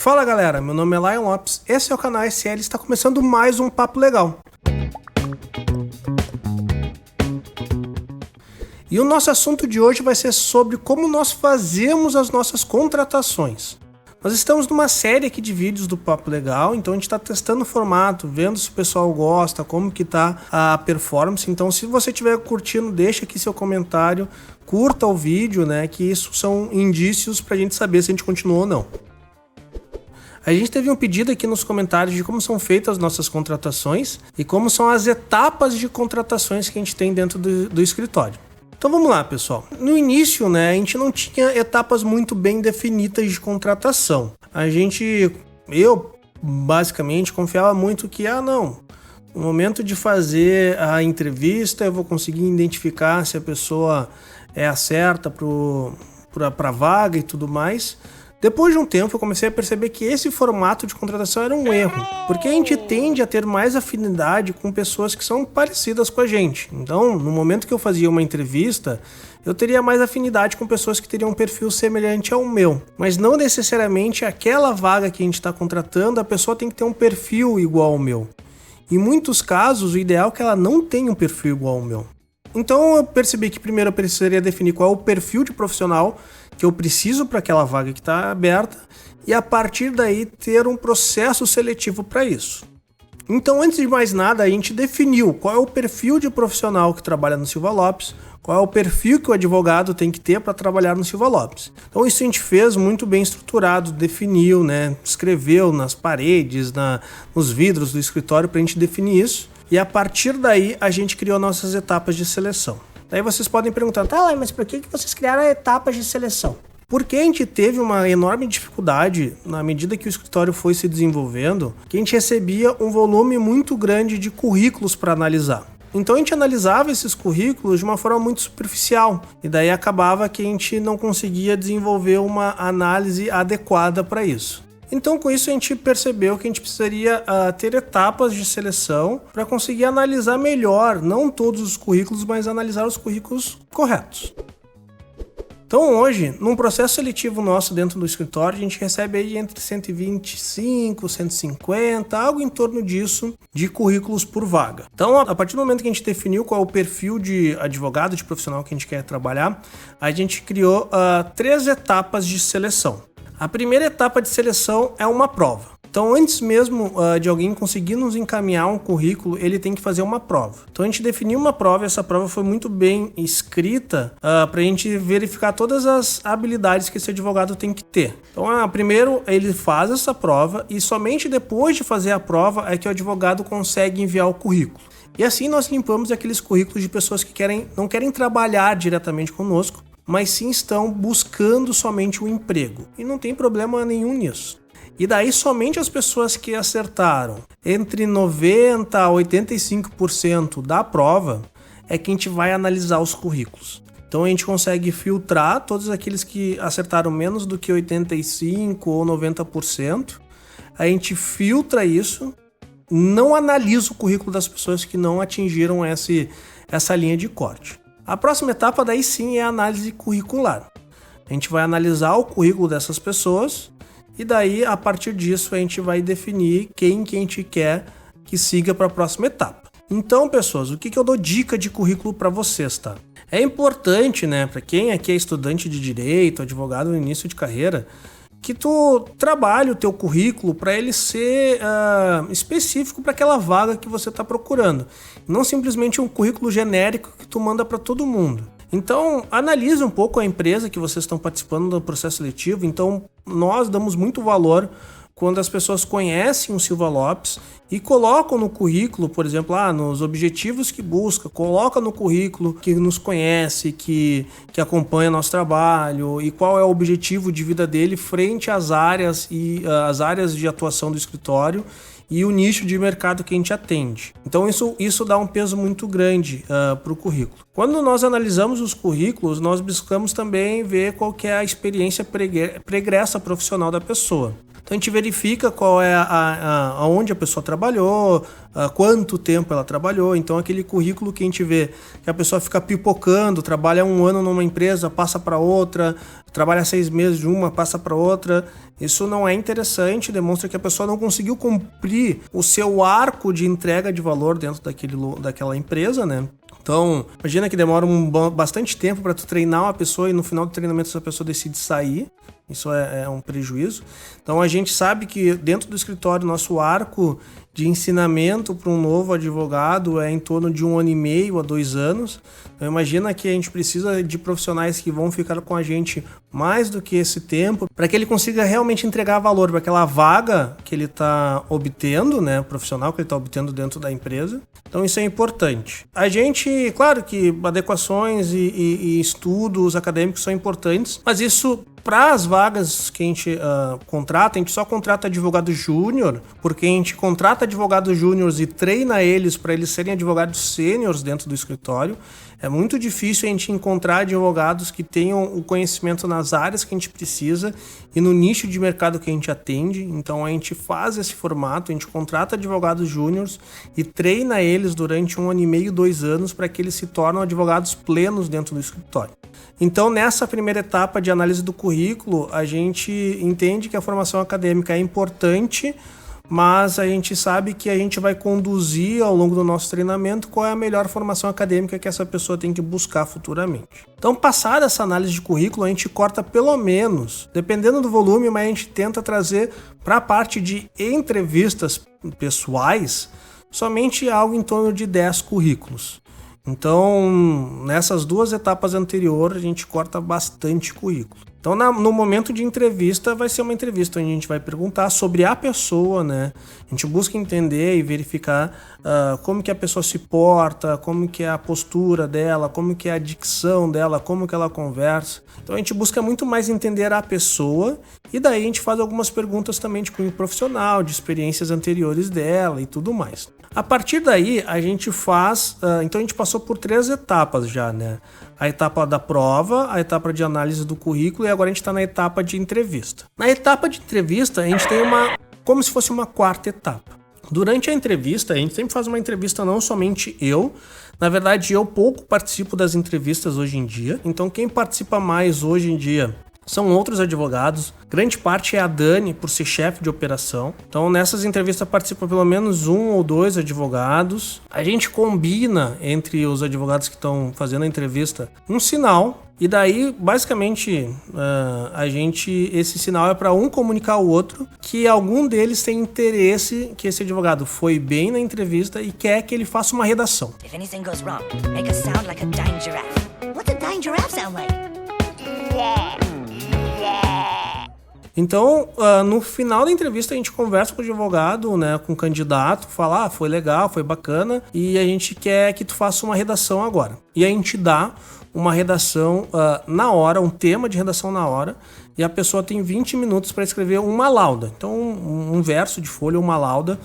Fala galera, meu nome é Lion Lopes, esse é o canal SL e está começando mais um Papo Legal. E o nosso assunto de hoje vai ser sobre como nós fazemos as nossas contratações. Nós estamos numa série aqui de vídeos do Papo Legal, então a gente está testando o formato, vendo se o pessoal gosta, como que tá a performance. Então se você estiver curtindo, deixa aqui seu comentário, curta o vídeo, né, que isso são indícios para a gente saber se a gente continua ou não. A gente teve um pedido aqui nos comentários de como são feitas as nossas contratações e como são as etapas de contratações que a gente tem dentro do escritório. Então vamos lá, pessoal. No início, né, a gente não tinha etapas muito bem definidas de contratação. Eu basicamente confiava muito que, no momento de fazer a entrevista eu vou conseguir identificar se a pessoa é a certa para a vaga e tudo mais. Depois de um tempo eu comecei a perceber que esse formato de contratação era um erro, porque a gente tende a ter mais afinidade com pessoas que são parecidas com a gente. Então, no momento que eu fazia uma entrevista, eu teria mais afinidade com pessoas que teriam um perfil semelhante ao meu. Mas não necessariamente aquela vaga que a gente está contratando, a pessoa tem que ter um perfil igual ao meu. Em muitos casos, o ideal é que ela não tenha um perfil igual ao meu. Então eu percebi que primeiro eu precisaria definir qual é o perfil de profissional que eu preciso para aquela vaga que está aberta e a partir daí ter um processo seletivo para isso. Então antes de mais nada a gente definiu qual é o perfil de profissional que trabalha no Silva Lopes, qual é o perfil que o advogado tem que ter para trabalhar no Silva Lopes. Então isso a gente fez muito bem estruturado, definiu, né, escreveu nas paredes, nos vidros do escritório para a gente definir isso. E a partir daí a gente criou nossas etapas de seleção. Daí vocês podem perguntar, mas por que vocês criaram etapas de seleção? Porque a gente teve uma enorme dificuldade, na medida que o escritório foi se desenvolvendo, que a gente recebia um volume muito grande de currículos para analisar. Então a gente analisava esses currículos de uma forma muito superficial, e daí acabava que a gente não conseguia desenvolver uma análise adequada para isso. Então com isso a gente percebeu que a gente precisaria ter etapas de seleção para conseguir analisar melhor, não todos os currículos, mas analisar os currículos corretos. Então hoje, num processo seletivo nosso dentro do escritório, a gente recebe aí entre 125, 150, algo em torno disso, de currículos por vaga. Então a partir do momento que a gente definiu qual é o perfil de advogado, de profissional que a gente quer trabalhar, a gente criou 3 etapas de seleção. A primeira etapa de seleção é uma prova. Então, antes mesmo de alguém conseguir nos encaminhar um currículo, ele tem que fazer uma prova. Então, a gente definiu uma prova e essa prova foi muito bem escrita para a gente verificar todas as habilidades que esse advogado tem que ter. Então, primeiro ele faz essa prova e somente depois de fazer a prova é que o advogado consegue enviar o currículo. E assim nós limpamos aqueles currículos de pessoas que não querem trabalhar diretamente conosco, mas sim estão buscando somente um emprego. E não tem problema nenhum nisso. E daí somente as pessoas que acertaram entre 90% a 85% da prova é que a gente vai analisar os currículos. Então a gente consegue filtrar todos aqueles que acertaram menos do que 85% ou 90%. A gente filtra isso, não analisa o currículo das pessoas que não atingiram essa linha de corte. A próxima etapa daí sim é a análise curricular. A gente vai analisar o currículo dessas pessoas e daí a partir disso a gente vai definir quem que a gente quer que siga para a próxima etapa. Então, pessoas, o que eu dou dica de currículo para vocês, tá? É importante, né, para quem aqui é estudante de direito, advogado no início de carreira, que tu trabalhe o teu currículo para ele ser específico para aquela vaga que você está procurando. Não simplesmente um currículo genérico que tu manda para todo mundo. Então, analise um pouco a empresa que vocês estão participando do processo seletivo. Então, nós damos muito valor quando as pessoas conhecem o Silva Lopes e colocam no currículo, por exemplo, nos objetivos que busca, coloca no currículo que nos conhece, que acompanha nosso trabalho e qual é o objetivo de vida dele frente às áreas e as áreas de atuação do escritório e o nicho de mercado que a gente atende. Então isso dá um peso muito grande para o currículo. Quando nós analisamos os currículos, nós buscamos também ver qual que é a experiência pregressa profissional da pessoa. Então a gente verifica qual é aonde a pessoa trabalhou, quanto tempo ela trabalhou. Então aquele currículo que a gente vê que a pessoa fica pipocando, trabalha 1 ano numa empresa, passa para outra, trabalha 6 meses de uma, passa para outra. Isso não é interessante, demonstra que a pessoa não conseguiu cumprir o seu arco de entrega de valor dentro daquela empresa, né? Então, imagina que demora bastante tempo para tu treinar uma pessoa e no final do treinamento essa pessoa decide sair. Isso é um prejuízo. Então, a gente sabe que dentro do escritório, nosso arco de ensinamento para um novo advogado é em torno de 1 ano e meio a 2 anos. Então, imagina que a gente precisa de profissionais que vão ficar com a gente mais do que esse tempo para que ele consiga realmente entregar valor para aquela vaga que ele está obtendo, né, profissional que ele está obtendo dentro da empresa. Então isso é importante. A gente, claro que adequações e estudos acadêmicos são importantes, mas isso para as vagas que a gente contrata, a gente só contrata advogado júnior, porque a gente contrata advogados júniores e treina eles para eles serem advogados sêniores dentro do escritório. É muito difícil a gente encontrar advogados que tenham o conhecimento nas áreas que a gente precisa e no nicho de mercado que a gente atende. Então a gente faz esse formato, a gente contrata advogados júniores e treina eles durante 1 ano e meio, 2 anos, para que eles se tornem advogados plenos dentro do escritório. Então, nessa primeira etapa de análise do currículo, a gente entende que a formação acadêmica é importante, mas a gente sabe que a gente vai conduzir ao longo do nosso treinamento qual é a melhor formação acadêmica que essa pessoa tem que buscar futuramente. Então, passada essa análise de currículo, a gente corta pelo menos, dependendo do volume, mas a gente tenta trazer para a parte de entrevistas pessoais somente algo em torno de 10 currículos. Então, nessas 2 etapas anteriores, a gente corta bastante currículo. Então, no momento de entrevista, vai ser uma entrevista onde a gente vai perguntar sobre a pessoa, né? A gente busca entender e verificar como que a pessoa se porta, como que é a postura dela, como que é a dicção dela, como que ela conversa. Então, a gente busca muito mais entender a pessoa e daí a gente faz algumas perguntas também de cunho profissional, de experiências anteriores dela e tudo mais. A partir daí, a gente faz... então, a gente passou por 3 etapas já, né? A etapa da prova, a etapa de análise do currículo e agora a gente está na etapa de entrevista. Na etapa de entrevista, a gente tem como se fosse uma 4ª etapa. Durante a entrevista, a gente sempre faz uma entrevista, não somente eu. Na verdade, eu pouco participo das entrevistas hoje em dia. Então, quem participa mais hoje em dia são outros advogados. Grande parte é a Dani, por ser chefe de operação. Então, nessas entrevistas participa pelo menos 1 ou 2 advogados. A gente combina entre os advogados que estão fazendo a entrevista um sinal. E daí, basicamente, esse sinal é para um comunicar ao outro que algum deles tem interesse que esse advogado foi bem na entrevista e quer que ele faça uma redação. If anything goes wrong, make a sound like a dying giraffe. What's a dying giraffe sound like? Então, no final da entrevista, a gente conversa com o advogado, né, com o candidato, fala, foi legal, foi bacana, e a gente quer que tu faça uma redação agora. E a gente dá uma redação na hora, um tema de redação na hora, e a pessoa tem 20 minutos para escrever uma lauda. Então, um verso de folha, uma lauda,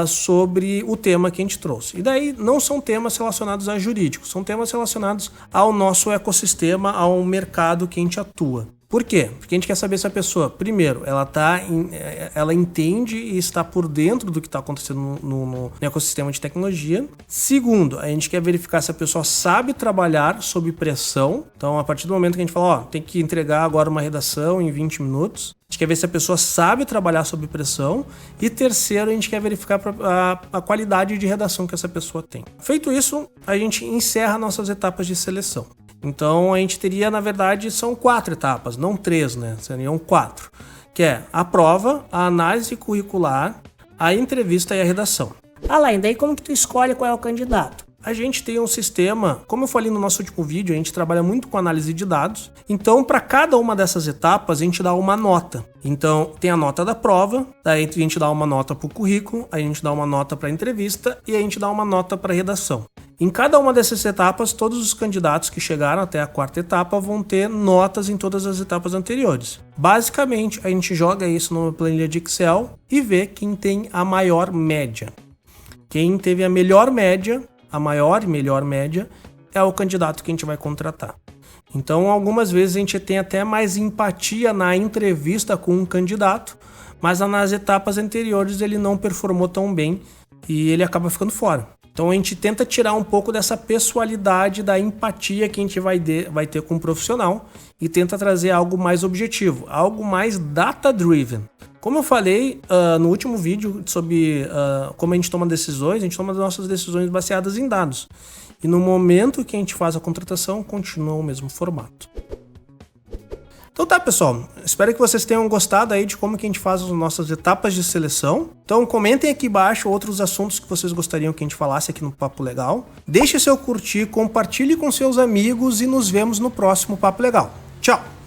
sobre o tema que a gente trouxe. E daí não são temas relacionados a jurídico, são temas relacionados ao nosso ecossistema, ao mercado que a gente atua. Por quê? Porque a gente quer saber se a pessoa, primeiro, ela entende e está por dentro do que está acontecendo no ecossistema de tecnologia. Segundo, a gente quer verificar se a pessoa sabe trabalhar sob pressão. Então, a partir do momento que a gente fala, tem que entregar agora uma redação em 20 minutos, a gente quer ver se a pessoa sabe trabalhar sob pressão. E terceiro, a gente quer verificar a qualidade de redação que essa pessoa tem. Feito isso, a gente encerra nossas etapas de seleção. Então, a gente teria, na verdade, são 4 etapas, não 3, né? Seriam 4. Que é a prova, a análise curricular, a entrevista e a redação. Alain, daí como que tu escolhe qual é o candidato? A gente tem um sistema, como eu falei no nosso último vídeo, a gente trabalha muito com análise de dados. Então, para cada uma dessas etapas, a gente dá uma nota. Então, tem a nota da prova, daí a gente dá uma nota para o currículo, a gente dá uma nota para a entrevista e a gente dá uma nota para a redação. Em cada uma dessas etapas, todos os candidatos que chegaram até a 4ª etapa vão ter notas em todas as etapas anteriores. Basicamente, a gente joga isso numa planilha de Excel e vê quem tem a maior média. Quem teve a melhor média, a maior e melhor média, é o candidato que a gente vai contratar. Então, algumas vezes a gente tem até mais empatia na entrevista com um candidato, mas nas etapas anteriores ele não performou tão bem e ele acaba ficando fora. Então a gente tenta tirar um pouco dessa pessoalidade, da empatia que a gente vai ter com o profissional e tenta trazer algo mais objetivo, algo mais data-driven. Como eu falei no último vídeo sobre como a gente toma decisões, a gente toma as nossas decisões baseadas em dados. E no momento que a gente faz a contratação, continua o mesmo formato. Então tá, pessoal, espero que vocês tenham gostado aí de como que a gente faz as nossas etapas de seleção. Então comentem aqui embaixo outros assuntos que vocês gostariam que a gente falasse aqui no Papo Legal. Deixe seu curtir, compartilhe com seus amigos e nos vemos no próximo Papo Legal. Tchau!